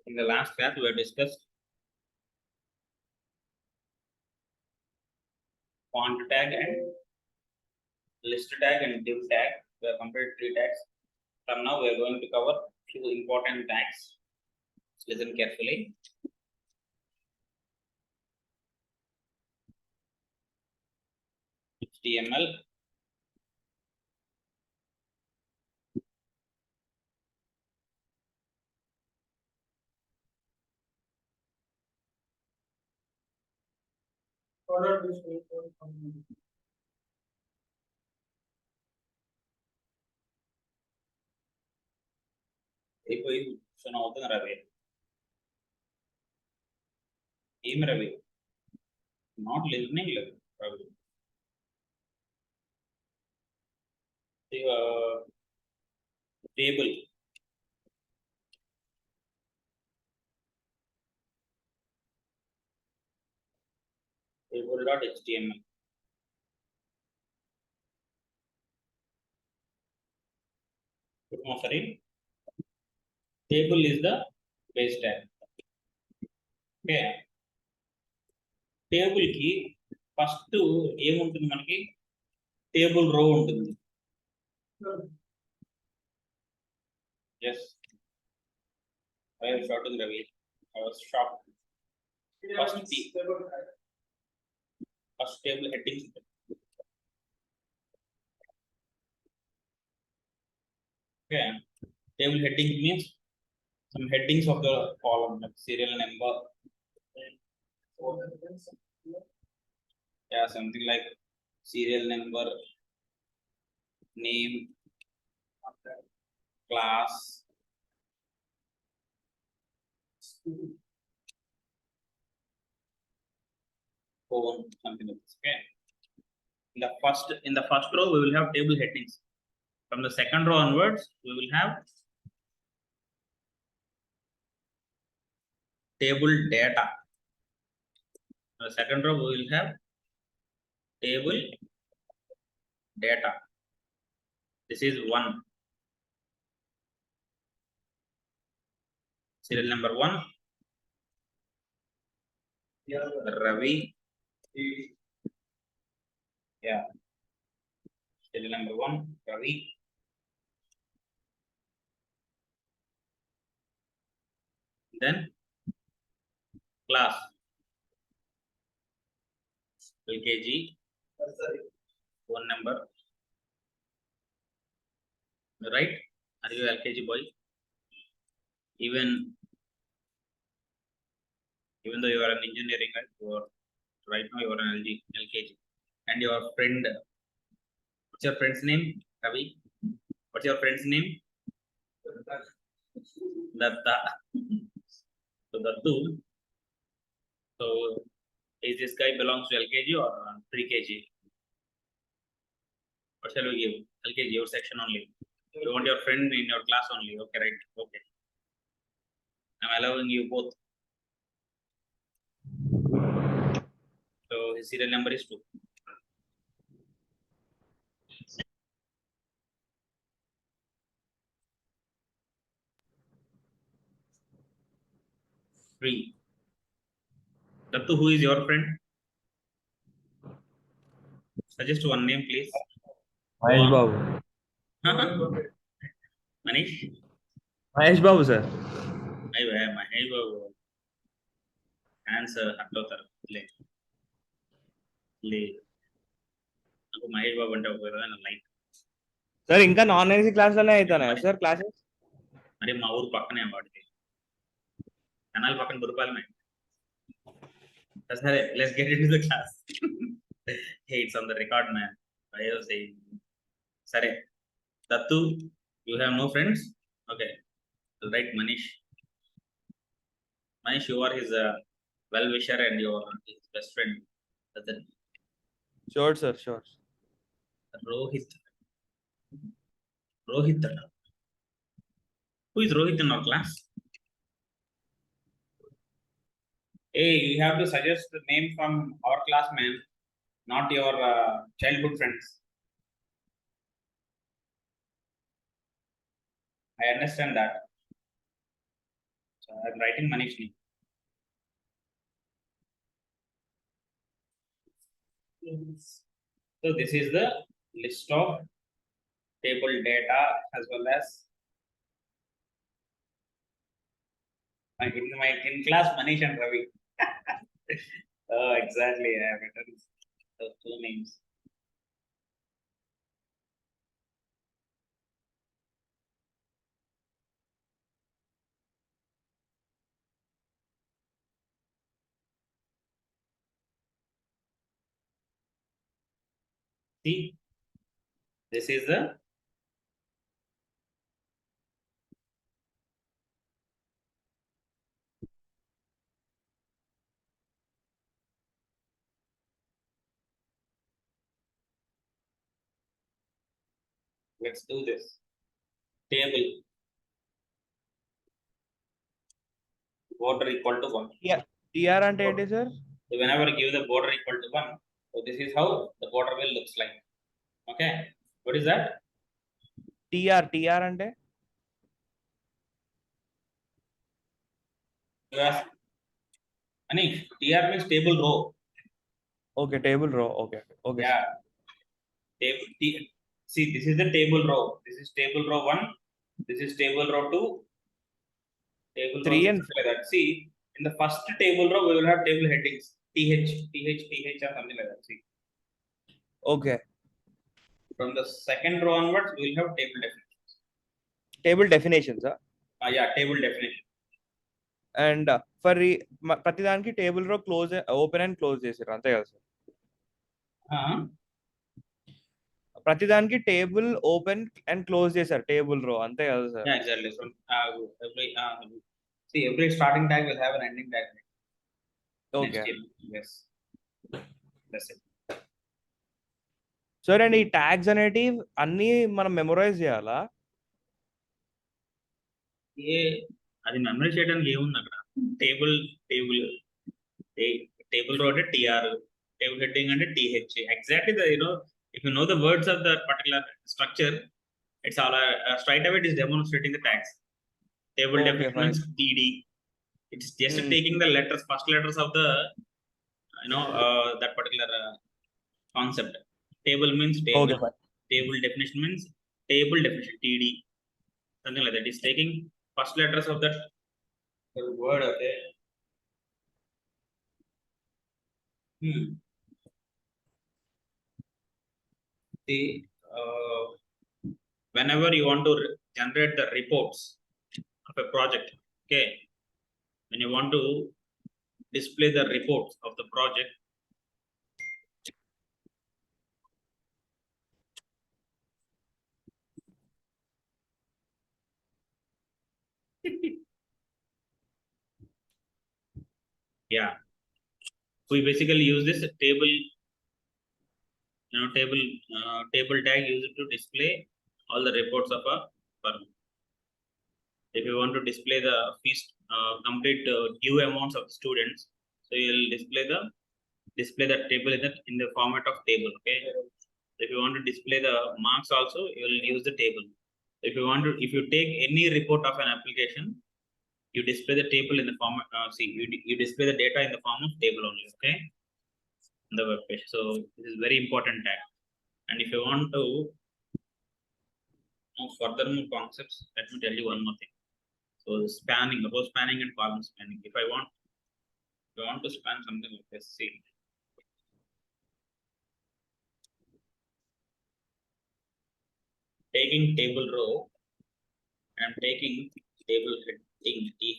In the last class, we have discussed font tag and list tag and div tag. We have completed 3 tags. From now, we are going to cover few important tags. Listen carefully. HTML, not listening, Ravi. Table. Table.html. Sorry. Table is the base tag. Okay. Table ki first ఏముంటుంది మనకి table రో ఉంటుంది. Yes. I was shouting Ravi. I was shocked. First table headings. Okay. Table heading means some headings of the column, like serial number. Yeah, something like serial number, name, class, phone, something like this. Okay. In the first row, we will have table headings. From the second row onwards, we will have table data. The second row, we will have table data. This is 1. Serial number 1. Ravi. Yeah. Serial number 1, Ravi. Then class. LKG. Phone number. Right? Are you LKG boy? Even though you are an engineering, right now you are an LKG. And your friend, what's your friend's name, Ravi? What's your friend's name? Datta. So Dattu. So is this guy belongs to LKG or pre-KG? What shall we give? LKG, your section only. You want your friend in your class only. Okay, right? Okay. I'm allowing you both. So his serial number is 2. Three. Dattu, who is your friend? Suggest one name, please. Mahesh Babu. Manish? Mahesh Babu, sir. Mahesh Babu. Answer. Mahesh Babu అంటే ఒక విధమైన like. Sir ఇంకా non IC క్లాస్లోనే అవుతానా sir classes? మరి మా ఊరు పక్కనే వాడికి కనాల పక్కన గురుపాలమే. సరే, let's get into the class. Hey, it's on the record, man. I was saying. Sare. Dattu, you have no friends? Okay. Right, Manish. Manish, you are his well-wisher and you are his best friend. Sure, sir. Sure. Rohit. Who is Rohit in our class? Hey, you have to suggest the name from our class, man, not your childhood friends. I understand that. So I'm writing Manish name. So this is the list of table data as well as in class Manish and Ravi. Oh, exactly. I have written those two names. See, this is the let's do this table border equal to 1. Yeah. TR అంటే ఏంటి sir? So whenever I give the border equal to 1, so this is how the border will looks like. Okay, what is that? TR అంటే You ask Anish, TR means table row. Okay table రో. Okay okay Yeah, table see, this is the table row. This is table row 1, this is table row 2, table row 3 6, and like that. See, in the first table row we will have table headings th or something like that. See, okay from the second row onwards we will have table definitions. Table definitions. Yeah, table definition. And for ప్రతి దానికి table రో close open and close చేసారు అంతే కదా sir? ప్రతి దానికి table open and close చేశారు table రో అంతే కదా sir? Yeah, exactly. So every starting tag will have an ending tag. Okay Yes, that's it. Sir and ఈ ట్యాగ్స్ అనేటివి అన్ని మనం మెమరైజ్ చేయాలా? అది మెమరీ చేయడానికి ఏముంది అక్కడ? టేబుల్ టేబుల్ టేబుల్ రో అంటే టిఆర్, టేబుల్ హెడ్డింగ్ అంటే T H. Exactly if you know the words of that particular structure, it's all straight away it is demonstrating the tags. Table definition means td. It's just taking the letters, first letters of the that particular concept. Table means table. Table definition means table definition td, something like that. It's taking first letters of that word. Okay. See, whenever you want to generate the reports of a project, okay, when you want to display the reports of the project, yeah, we basically use this table, table tag used to display all the reports of a firm. If you want to display the fees, complete due amounts of students, so you will display that table in the format of table. Okay, if you want to display the marks also, you will use the table. If you take any report of an application, you display the table in the format. You display the data in the form of table only. Okay, on the web page. So this is very important tag. And if you want to know further more concepts, let me tell you one more thing. So spanning, row spanning and column spanning. If I want to span something like this, see. Taking table row and taking table heading th.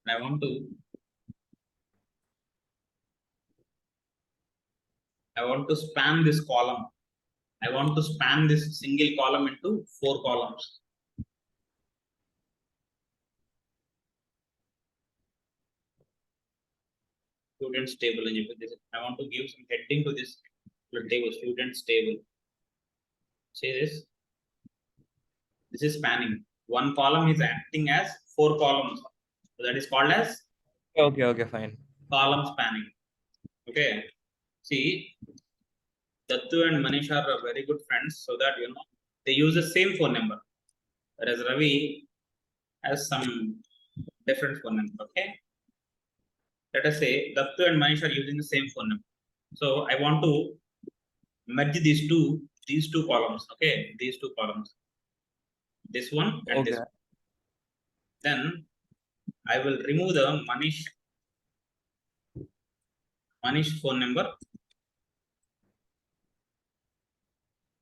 And I want to span this column. I want to span this single column into 4 columns. Students table. I want to give some heading to this table, students table. Say this. This is spanning. One column is acting as 4 columns. So that is called as okay fine. Column spanning. Okay. See, Dattu and Manish are very good friends, so that they use the same phone number. whereas Ravi has some different phone number. Okay, let us say Dattu and Manish are using the same phone number. So I want to merge these two columns. Okay, these two columns, this one and this Okay. one. Then I will remove the Manish phone number,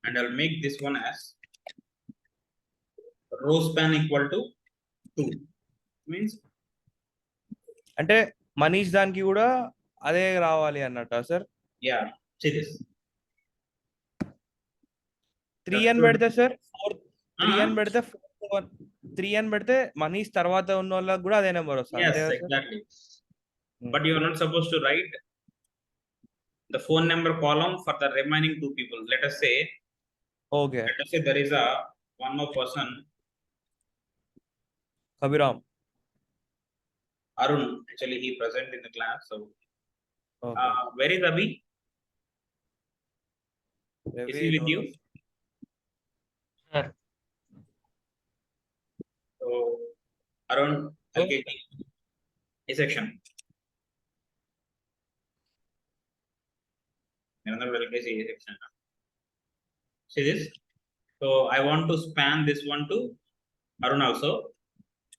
and I'll make this one as row span equal to 2. Means, అంటే మనీష్ దానికి కూడా అదే రావాలి అన్నట్ట sir? yeah, see this. 3 అని పెడితే sir 3 అని పెడితే 3 అని పెడితే మనీష్ తర్వాత ఉన్న వాళ్ళకి కూడా అదే నెంబర్ వస్తుంది. Yes, అంతే కదా sir? exactly. But you are not supposed to write the phone number column for the remaining 2 people. Let us say Okay. there is a one more person, Abhiram. Arun. Actually, he present in the class. So, Okay. where is Abhi? Is he with you? Sir. So, Arun, LKG, A section. Another LKG, A section. See this? So, I want to span this one to Arun also.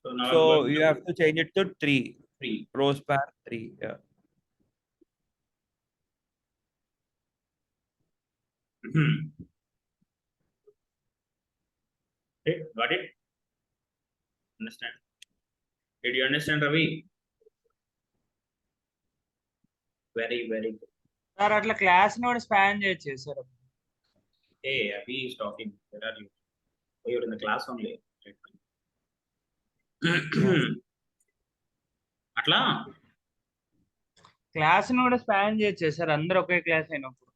So, now So you have to change it to 3. 3. Row span 3. Yeah. Okay, got it? Understand? Did you understand, Ravi? Very, very good. Sir అట్లా class ని కూడా span చేయొచ్చు sir. Hey, Abhi is talking. Where are you? Oh, you're in the class only. అట్లా class ని కూడా span చేయొచ్చు sir, అందరూ ఒకే class అయినప్పుడు.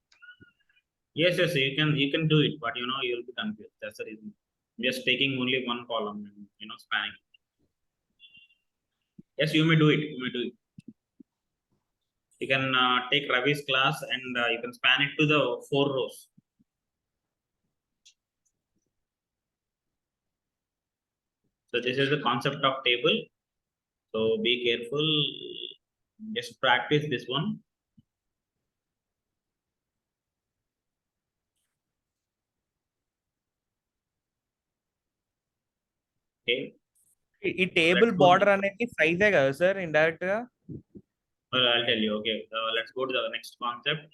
yes, you can do it, but you will be confused. That's the reason. Just taking only one column and spanning. Yes, you may do it. You can take Ravi's class and you can span it to the 4 rows. So this is the concept of table. So be careful. Just practice this one. Okay. ఈ table border అనేది సైజే కదా sir indirect గా? Well, I'll tell you. Okay, let's go to the next concept.